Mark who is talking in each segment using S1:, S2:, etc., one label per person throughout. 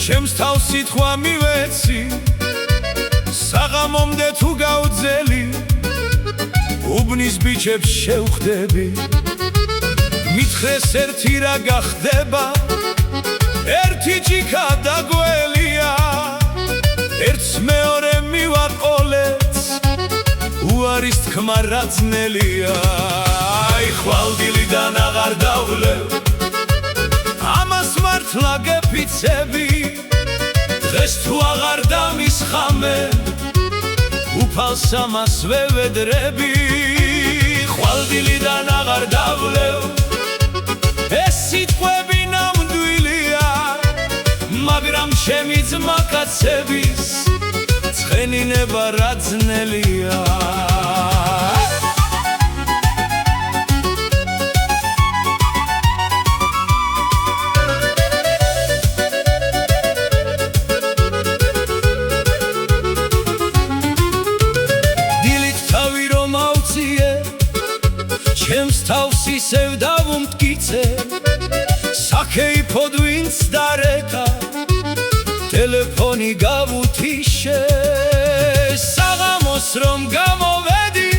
S1: ჩემს თავს სიტყვა მივეცი საღამომდე თუ გავძელი უბნის ბიჭებს შევხვდები მითხრეს ერთი რა გახდება ერთი ჭიქა დაგველია ერთს მეორე მივაყოლეთ უარის თქმა რა ძნელია აი ხვალდილიდან აღარ დავლევ ამას მართლა გეფიცები დღეს თუ აღარ დამისხამე უფალს ამას ვევედრები ხვალდილიდან აღარ დავლევ ეს სიტყვები ნამდვილია მაგრამ ჩემი ძმა კაცების ცხენინება რა ძნელია ჩემს თავს ისევ დავუმტკიცე საქეიფოდ ვინც დარეკა ტელეფონი გავუთიშე საღამოს რომ გამოვედი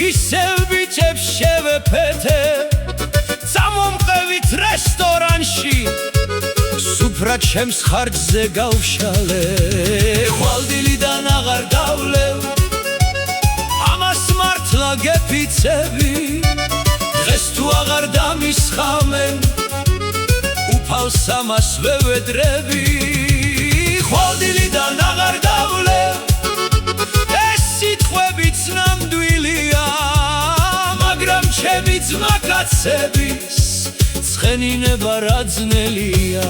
S1: ისევ ბიჭებს შევეფეთე წამომყევით რესტორანში სუფრა ჩემს ხარჯზე გავშალე ხვალდილიდან აღარ დავლევ ამას მართლა გეფიცები დღეს თუ აღარ დამისხამე უფალს ამას ვევედრები ხვალდილიდან აღარ დავლევ ეს სიტყვებიც ნამდვილია მაგრამ ჩემი ძმა კაცების ცხენინება რა ძნელია